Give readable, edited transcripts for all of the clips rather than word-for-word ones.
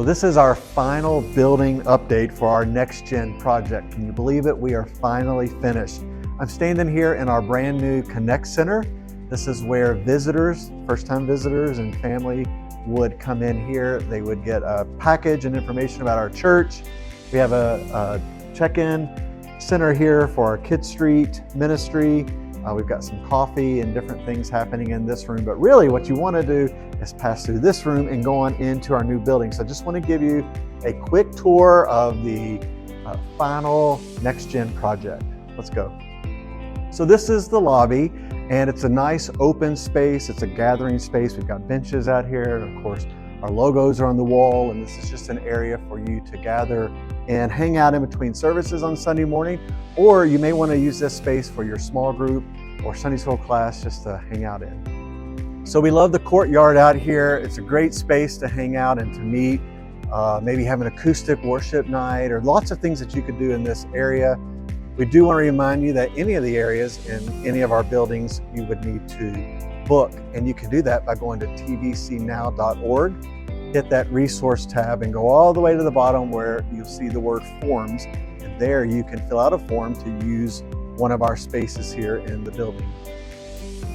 This is our final building update for our NEXTGen project. Can you believe it? We are finally finished. I'm standing here in our brand new Connect Center. This is where visitors, first-time visitors and family would come in here. They would get a package and information about our church. We have a check-in center here for our Kid Street ministry. We've got some coffee and different things happening in this room, but really what you want to do is pass through this room and go on into our new building. So I just want to give you a quick tour of the final NEXTGen project. Let's go. So this is the lobby, and it's a nice open space. It's a gathering space. We've got benches out here, and of course our logos are on the wall, and this is just an area for you to gather and hang out in between services on Sunday morning, or you may want to use this space for your small group or Sunday school class just to hang out in. So we love the courtyard out here. It's a great space to hang out and to meet, maybe have an acoustic worship night, or lots of things that you could do in this area. We do want to remind you that any of the areas in any of our buildings you would need to book, and you can do that by going to tvcnow.org. Hit that resource tab and go all the way to the bottom where you'll see the word forms, and there you can fill out a form to use one of our spaces here in the building.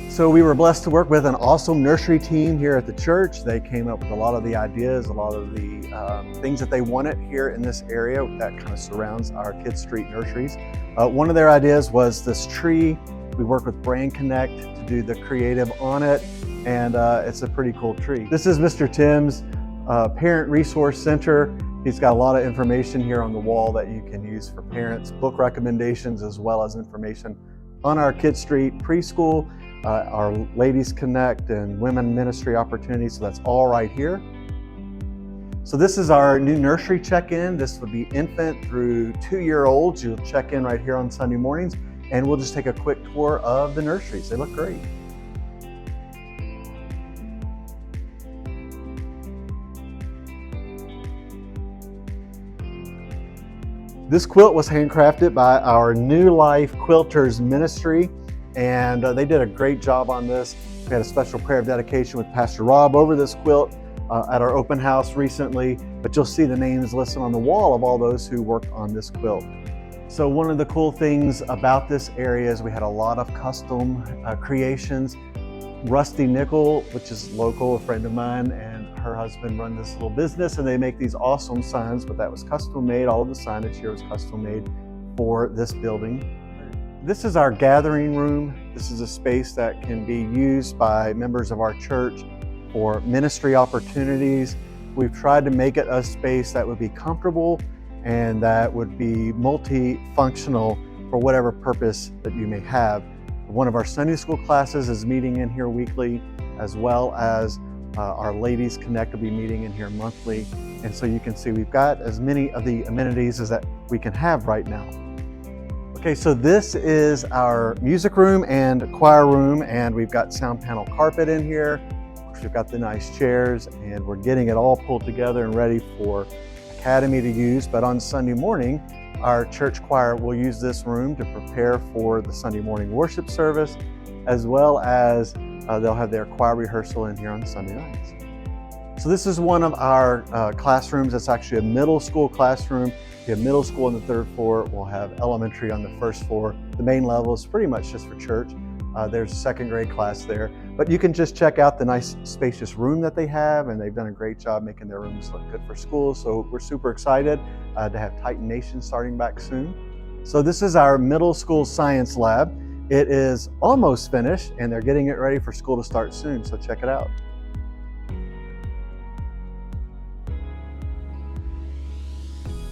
So we were blessed to work with an awesome nursery team here at the church. They came up with a lot of the ideas, a lot of the things that they wanted here in this area that kind of surrounds our Kid Street nurseries. One of their ideas was this tree. We worked with Brain Connect to do the creative on it, and it's a pretty cool tree. This is Mr. Tim's Parent Resource Center. He's got a lot of information here on the wall that you can use for parents, book recommendations, as well as information on our Kid Street preschool, our Ladies Connect and women ministry opportunities. So that's all right here. So this is our new nursery check-in. This would be infant through 2-year-olds. You'll check in right here on Sunday mornings, and we'll just take a quick tour of the nurseries. They look great. This quilt was handcrafted by our New Life Quilters Ministry, and they did a great job on this. We had a special prayer of dedication with Pastor Rob over this quilt at our open house recently, but you'll see the names listed on the wall of all those who worked on this quilt. So one of the cool things about this area is we had a lot of custom creations. Rusty Nickel, which is local, a friend of mine, and her husband run this little business, and they make these awesome signs, but that was custom made. All of the signage here was custom made for this building. This is our gathering room. This is a space that can be used by members of our church for ministry opportunities. We've tried to make it a space that would be comfortable and that would be multifunctional for whatever purpose that you may have. One of our Sunday school classes is meeting in here weekly, as well as our Ladies Connect will be meeting in here monthly. And so you can see we've got as many of the amenities as that we can have right now. Okay, so this is our music room and choir room, and we've got sound panel carpet in here. Of course, we've got the nice chairs, and we're getting it all pulled together and ready for Academy to use. But on Sunday morning, our church choir will use this room to prepare for the Sunday morning worship service, as well as they'll have their choir rehearsal in here on Sunday nights. So this is one of our classrooms. It's actually a middle school classroom. We have middle school on the 3rd floor. We'll have elementary on the 1st floor. The main level is pretty much just for church. There's a 2nd grade class there. But you can just check out the nice spacious room that they have, and they've done a great job making their rooms look good for school. So we're super excited to have Titan Nation starting back soon. So this is our middle school science lab. It is almost finished, and they're getting it ready for school to start soon, so check it out.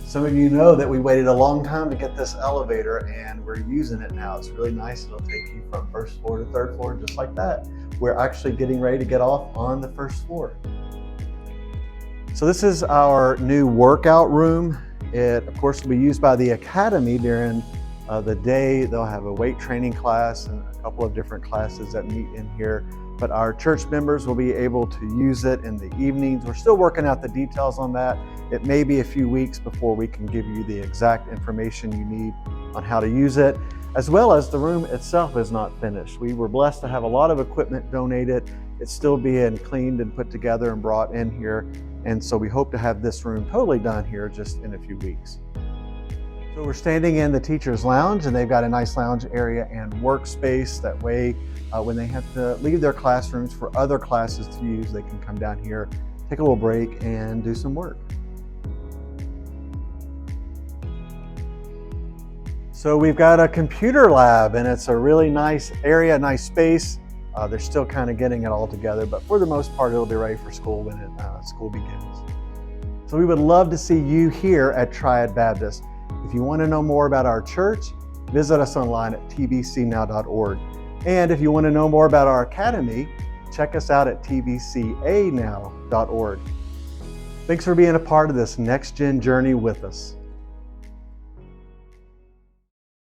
Some of you know that we waited a long time to get this elevator, and we're using it now. It's really nice. It'll take you from 1st floor to 3rd floor, just like that. We're actually getting ready to get off on the 1st floor. So this is our new workout room. It, of course, will be used by the Academy during the day. They'll have a weight training class and a couple of different classes that meet in here. But our church members will be able to use it in the evenings. We're still working out the details on that. It may be a few weeks before we can give you the exact information you need on how to use it, as well as the room itself is not finished. We were blessed to have a lot of equipment donated, it's still being cleaned and put together and brought in here. And so we hope to have this room totally done here just in a few weeks. So we're standing in the teacher's lounge, and they've got a nice lounge area and workspace. That way, when they have to leave their classrooms for other classes to use, they can come down here, take a little break, and do some work. So we've got a computer lab, and it's a really nice area, nice space. They're still kind of getting it all together, but for the most part, it'll be ready for school when school begins. So we would love to see you here at Triad Baptist. If you want to know more about our church, visit us online at tbcnow.org. And if you want to know more about our academy, check us out at tbcanow.org. Thanks for being a part of this NextGen journey with us.